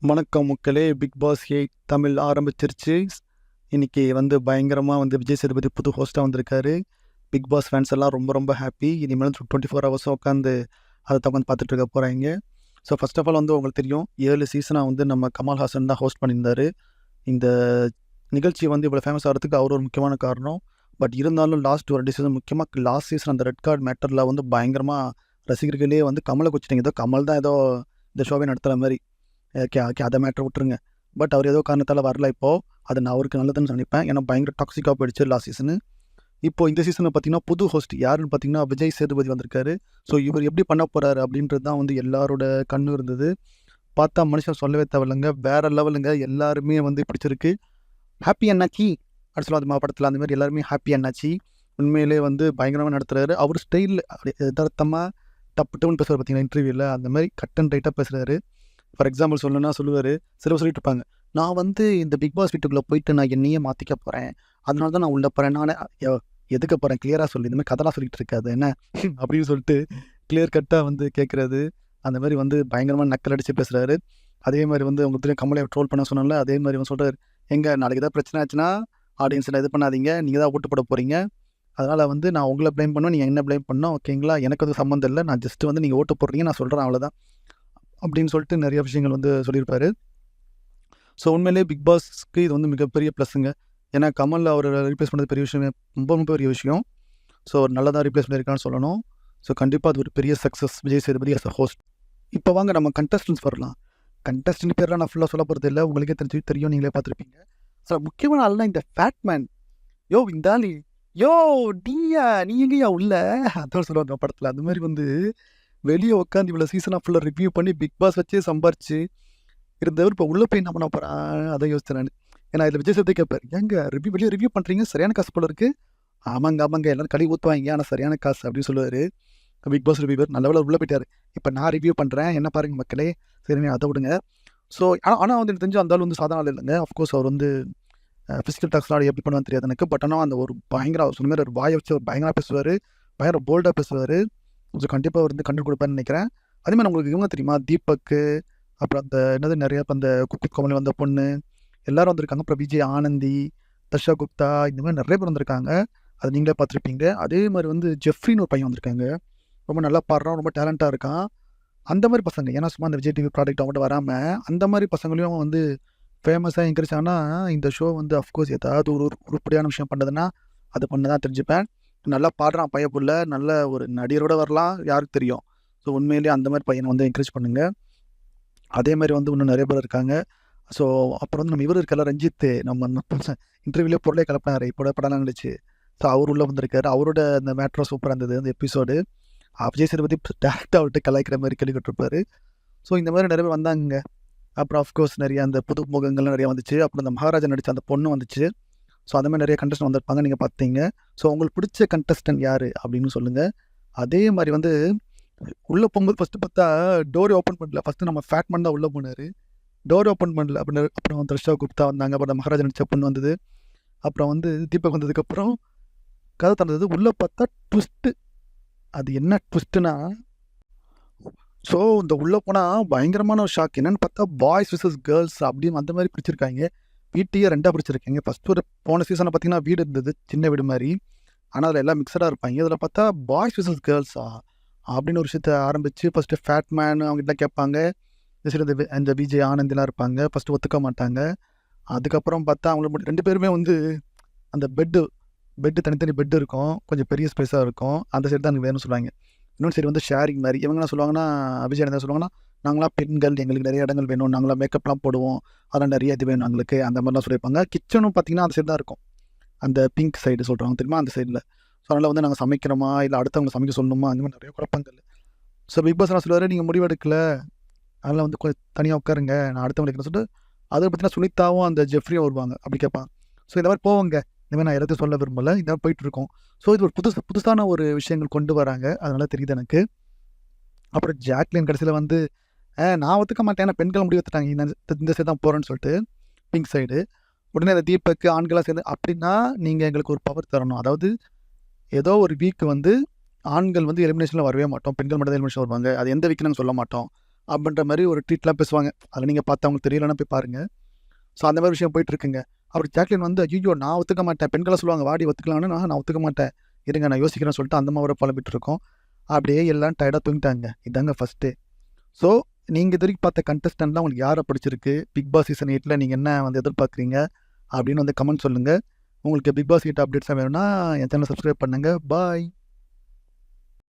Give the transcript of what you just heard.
வணக்கம் மக்களே. Big pass 8 Tamil ஆரம்பிச்சிருச்சு. இன்னைக்கு பயங்கரமாக விஜய் சேதுபதி புது ஹோஸ்ட்டாக வந்திருக்காரு. பிக் பாஸ் ஃபேன்ஸ் எல்லாம் ரொம்ப ரொம்ப ஹாப்பி. இனிமேல் 24 ஹவர்ஸும் உட்காந்து அதை உட்காந்து பார்த்துட்டு இருக்க போகிறாங்க. ஸோ ஃபர்ஸ்ட் ஆஃப் ஆல் உங்களுக்கு தெரியும், 7 சீசனாக நம்ம கமல்ஹாசன் தான் ஹோஸ்ட் பண்ணியிருந்தார். இந்த நிகழ்ச்சி இவ்வளோ ஃபேமஸ் ஆகிறதுக்கு அவர் ஒரு முக்கியமான காரணம். பட் இருந்தாலும் லாஸ்ட் ஒரு சீசன், முக்கியமாக லாஸ்ட் சீசன் அந்த ரெட் கார்டு மேட்டரில் பயங்கரமாக ரசிகர்களே கமலை குச்சிட்டிங்க. ஏதோ கமல் தான் ஏதோ இந்த ஷோவே நடத்துகிற மாதிரி. ஓகே ஓகே, அதை மேட்ரு விட்டுருங்க. பட் அவர் ஏதோ காரணத்தால் வரல. இப்போது அது நான் அவருக்கு நல்லதுன்னு நினைப்பேன். ஏன்னா பயங்கர டாக்ஸிக்காக போயிடுச்சு லாஸ்ட் சீசனு. இப்போ இந்த சீசனில் பார்த்தீங்கன்னா புது ஹோஸ்ட் யாருன்னு பார்த்தீங்கன்னா விஜய் சேதுபதி வந்திருக்காரு. ஸோ இவர் எப்படி பண்ண போகிறாரு அப்படின்றது தான் எல்லாரோட கண்ணு இருந்தது. பார்த்தா மனுஷன் சொல்லவே தேவையில்லைங்க, வேறு லெவலுங்க. எல்லாருமே பிடிச்சிருக்கு. ஹாப்பி அண்ணாச்சி அப்படி சொல்லுவாங்க படத்தில், அந்த மாதிரி எல்லாருமே ஹாப்பி அண்ணாச்சி. உண்மையிலே பயங்கரமாக நடத்துகிறாரு. அவர் ஸ்டைல் அப்படி யதார்த்தமாக டப்பு டப்புன்னு பேசுவார் பார்த்தீங்கன்னா இன்டர்வியூவில், அந்த மாதிரி கட் அண்ட் ரைட்டாக பேசுகிறாரு. ஃபார் எக்ஸாம்பிள் சொல்லணும்னா சொல்லுவார், சிலவர் சொல்லிட்டு இருப்பாங்க, நான் இந்த பிக் பாஸ் வீட்டுக்குள்ளே போயிட்டு நான் என்னையே மாற்றிக்க போகிறேன், அதனால தான் நான் உள்ளே போகிறேன், நான் எதுக்க போகிறேன் கிளியராக சொல்லி, இந்த மாதிரி கதெல்லாம் சொல்லிட்டு இருக்காது என்ன அப்படின்னு சொல்லிட்டு கிளியர் கட்டாக கேட்குறது. அந்த மாதிரி பயங்கரமாக நக்கல் அடித்து பேசுகிறாரு. அதே மாதிரி உங்களுக்கு தெரியும் கமலை ட்ரோல் பண்ண சொன்னால, அதே மாதிரி சொல்கிறார், எங்கே நாளைக்கு ஏதாவது பிரச்சனை ஆச்சுன்னா ஆடியன்ஸில் இது பண்ணாதீங்க, நீங்கள் தான் ஓட்டு போட போகிறீங்க, அதனால் நான் உங்களை ப்ளைம் பண்ணுவேன், நீங்கள் என்ன ப்ளைம் பண்ணோம் ஓகேங்களா, எனக்கு சம்மந்தம் இல்லை, நான் ஜஸ்ட்டு நீங்கள் ஓட்டு போடுறீங்க, நான் சொல்கிறேன் அவ்வளோதான் அப்படின்னு சொல்லிட்டு நிறைய விஷயங்கள் சொல்லியிருப்பாரு. ஸோ உண்மையிலே பிக் பாஸ்க்கு இது மிகப்பெரிய ப்ளஸ்ஸுங்க. ஏன்னா கமல் அவர் ரீப்ளேஸ் பண்ணது பெரிய விஷயம், ரொம்ப ரொம்ப பெரிய விஷயம். ஸோ நல்லதாக ரீப்ளேஸ் பண்ணியிருக்கான்னு சொல்லணும். ஸோ கண்டிப்பாக அது ஒரு பெரிய success Vijay Sethupathi as a host. இப்போ வாங்க நம்ம கண்டஸ்டன்ஸ் வரலாம். கண்டஸ்டன்ட் பேர்லாம் நான் ஃபுல்லாக சொல்ல போகிறது இல்லை, உங்களுக்கே தெரியும், நீங்களே பார்த்துருப்பீங்க. ஸோ முக்கியமான ஆள்னா இந்த ஃபேட்மேன். யோ இந்த ஆள், யோ நீயா நீ எங்கேயா உள்ள அதான் சொல்லுவாங்க படத்தில். அந்த மாதிரி வெளியே உட்காந்து இவ்வளோ சீசனாக ஃபுல்லாக ரிவ்யூ பண்ணி பிக் பாஸ் வச்சே சம்பாரிச்சு இருந்தவர் இப்போ உள்ளே போய் என்ன பண்ண போகிறான் அதை யோசித்தேன் நான். ஏன்னா இதில் விஜய் சேதுபதி கேட்பார், எங்கே வெளியே ரிவ்யூ பண்ணுறீங்க, சரியான காசு போல இருக்குது. ஆமாங்க எல்லோரும் கழி ஊற்றுவாங்க, ஆனால் சரியான காசு அப்படின்னு சொல்லுவார் பிக் பாஸ் ரிவ்யூவர். நல்ல உள்ளே போயிட்டார். இப்போ நான் ரிவ்யூ பண்ணுறேன், என்ன பாருங்க மக்களே, சரி அதை விடுங்க. ஸோ ஆனால் எனக்கு தெரிஞ்சு அந்த ஆள் சாதாரண ஆள் இல்லைங்க. அஃப்கோர்ஸ் அவர் ஃபிசிக்கல் டாக்ஸ்லாம் எப்படி பண்ணுவான்னு தெரியாது எனக்கு. பட் ஆனால் அந்த ஒரு பயங்கர சொன்ன மாதிரி ஒரு வாயை வச்சு ஒரு பயங்கரமாக பேசுவார், பயங்கர போல்டாக பேசுவார். கொஞ்சம் கண்டிப்பாக கண்டு கொடுப்பேன்னு நினைக்கிறேன். அதேமாதிரி உங்களுக்கு இவங்க தெரியுமா, தீபக்கு, அப்புறம் அந்த என்னது நிறைய அந்த குக்கு கமலி வந்த பொண்ணு எல்லாரும் வந்திருக்காங்க. அப்புறம் விஜய் ஆனந்தி, தர்ஷா குப்தா, இந்த மாதிரி நிறைய பேர் வந்திருக்காங்க. அது நீங்களே பார்த்துருப்பீங்க. அதே மாதிரி ஜெஃப்ரின்னு ஒரு பையன் வந்திருக்காங்க, ரொம்ப நல்லா பாடுறான், ரொம்ப டேலண்ட்டாக இருக்கான். அந்த மாதிரி பசங்க, ஏன்னா சும்மா அந்த விஜய் டிவி ப்ராடக்ட் அவங்கள்ட்ட வராமல் அந்த மாதிரி பசங்களையும் ஃபேமஸாக என்கரேஜ் ஆனால் இந்த ஷோ அஃப்கோர்ஸ் ஏதாவது ஒரு உருப்படியான விஷயம் பண்ணுறதுன்னா அது பண்ண தான் தெரிஞ்சுப்பேன். நல்லா பாடுறான் பையப்புள்ள, நல்ல ஒரு நடிகரோட வரலாம், யாருக்கு தெரியும். ஸோ உண்மையிலேயே அந்த மாதிரி பையனை என்கரேஜ் பண்ணுங்கள். அதே மாதிரி இன்னும் நிறைய பேர் இருக்காங்க. ஸோ அப்புறம் நம்ம இவர் இருக்கல ரஞ்சித், நம்ம இன்டர்வியூலேயே பொருளே கலப்பினார், இப்போ படம் நினச்சி. ஸோ அவர் உள்ளே வந்திருக்காரு. அவரோட அந்த மேட்ரோ சூப்பராக இருந்தது அந்த எபிசோடு. விஜய் சேதுபதி டேரக்டாக அவர்கிட்ட கலாய்க்கிற மாதிரி கேள்விப்பட்டிருப்பார். ஸோ இந்த மாதிரி நிறைய பேர் வந்தாங்க. அப்புறம் அஃப்கோர்ஸ் நிறைய அந்த புது முகங்கள்லாம் நிறையா வந்துச்சு. அப்புறம் அந்த மகாராஜா நடித்த அந்த பொண்ணு வந்துச்சு. ஸோ அந்த மாதிரி நிறைய கண்டஸ்டன் வந்திருப்பாங்க, நீங்கள் பார்த்தீங்க. ஸோ உங்களுக்கு பிடிச்ச கண்டஸ்டன்ட் யார் அப்படின்னு சொல்லுங்கள். அதே மாதிரி உள்ளே போகும்போது ஃபஸ்ட்டு பார்த்தா டோர் ஓப்பன் பண்ணல. ஃபஸ்ட்டு நம்ம ஃபேட்மேன் தான் உள்ளே போனார், டோர் ஓப்பன் பண்ணல. அப்புறம் தர்ஷா குப்தா வந்தாங்க, அப்புறம் மகாராஜா நடித்த பொண்ணு வந்தது, அப்புறம் தீபக் வந்ததுக்கப்புறம் கதை திறந்தது. உள்ளே பார்த்தா ட்விஸ்ட்டு. அது என்ன ட்விஸ்ட்டுனா, ஸோ இந்த உள்ளே போனால் பயங்கரமான ஒரு ஷாக். என்னென்னு பார்த்தா பாய்ஸ் விசஸ் கேர்ள்ஸ் அப்படின்னு அந்த மாதிரி பிடிச்சிருக்காங்க. வீட்டையே ரெண்டாக பிடிச்சிருக்காங்க. ஃபஸ்ட்டு ஒரு போன சீசனில் பார்த்தீங்கன்னா வீடு இருந்தது, சின்ன வீடு மாதிரி. ஆனால் அதில் எல்லாம் மிக்சடாக இருப்பாங்க. இதில் பார்த்தா பாய்ஸ் விசஸ் கேர்ள்ஸா அப்படின்னு ஒரு விஷயத்தை ஆரம்பித்து ஃபஸ்ட்டு ஃபேட்மேன் அவங்ககிட்ட கேட்பாங்க. சரி இந்த விஜய் ஆனந்திலாம் இருப்பாங்க, ஃபஸ்ட்டு ஒத்துக்க மாட்டாங்க. அதுக்கப்புறம் பார்த்தா அவங்களுக்கு ரெண்டு பேருமே அந்த பெட்டு தனித்தனி பெட்டு இருக்கும், கொஞ்சம் பெரிய ஸ்பேஸாக இருக்கும், அந்த சைடு தான் எனக்கு வேணும்னு சொல்லுவாங்க. இன்னொன்று சரி ஷேரிங் மாதிரி. இவங்க என்ன சொல்லுவாங்கன்னா, விஜய் என்ன சொல்லுவாங்கன்னா, நாங்களாம் பெண்கள், எங்களுக்கு நிறைய இடங்கள் வேணும், நாங்களாம் மேக்கப்லாம் போடுவோம், அதெல்லாம் நிறைய இது வேணும் எங்களுக்கு, அந்த மாதிரிலாம் சொல்லியிருப்பாங்க. கிச்சனும் பார்த்தீங்கன்னா அந்த சைடு தான் இருக்கும், அந்த பிங்க் சைடு சொல்கிறாங்க தெரியுமா, அந்த சைடில். ஸோ அதனால் நாங்கள் சமைக்கிறோமா இல்லை அடுத்தவங்களை சமைக்க சொல்லணுமா, அந்த மாதிரி நிறைய குழப்பங்கள். ஸோ பிக் பாஸ் என்ன சொல்லுவார், நீங்கள் முடிவெடுக்கல, அதெல்லாம் கொஞ்சம் தனியாக உட்காருங்க, நான் அடுத்தவங்களுக்கு சொல்லிட்டு அதை பற்றினா சுனிதாவும் அந்த ஜெஃப்ரியும் வருவாங்க, அப்படி கேட்பாங்க. ஸோ இந்த மாதிரி போவாங்க. இனிமேல் நான் எல்லாத்தையும் சொல்ல விரும்பலை, இந்த மாதிரி போயிட்டுருக்கோம். ஸோ இது ஒரு புதுசான ஒரு விஷயங்கள் கொண்டு வராங்க, அதனால தெரியுது எனக்கு. அப்புறம் ஜாக்லின் கடைசியில் நான் ஒத்துக்க மாட்டேன், ஏன்னா பெண்கள் முடிவு எடுத்துட்டாங்க, இந்த சைடு தான் போகிறேன்னு சொல்லிட்டு பிங்க் சைடு. உடனே அந்த தீபக்கு ஆண்களாக சேர்ந்து, அப்படின்னா நீங்கள் எங்களுக்கு ஒரு பவர் தரணும். அதாவது ஏதோ ஒரு வீக் ஆண்கள் எலிமினேஷனில் வரவே மாட்டோம், பெண்கள் மட்டும் தான் எலிமினேஷன் வருவாங்க, அது எந்த வீக்கு நாங்கள் சொல்ல மாட்டோம் அப்படின்ற மாதிரி ஒரு ட்ரீட்லாம் பேசுவாங்க. அதில் நீங்கள் பார்த்தா அவங்களுக்கு தெரியலன்னா போய் பாருங்கள். ஸோ அந்த மாதிரி விஷயம் போயிட்டுருக்குங்க. அப்புறம் ஜாக்லின் வந்து ஐயோ நான் ஒத்துக்க மாட்டேன், பெண்களை சொல்லுவாங்க வாடி ஒத்துக்கலான்னு, நான் ஒத்துக்க மாட்டேன், இருங்க நான் யோசிக்கிறேன்னு சொல்லிட்டு அந்த மாதிரி புலம்பிட்டு இருக்கோம். அப்படியே எல்லாம் டயர்டாக தூங்கிட்டாங்க. இதாங்க ஃபஸ்ட்டு. ஸோ நீங்கள் இது வரைக்கும் பார்த்த கண்டஸ்டன்ட்லாம் உங்களுக்கு யாரை பிடிச்சிருக்கு, பிக் பாஸ் சீசன் 8 நீங்கள் என்ன வந்து எதிர்பார்க்குறீங்க அப்படின்னு வந்து கமெண்ட் சொல்லுங்கள். உங்களுக்கு பிக் பாஸ் 8 அப்டேட்ஸாக வேணும்னா என் சேனலை சப்ஸ்கிரைப் பண்ணுங்கள். பாய்.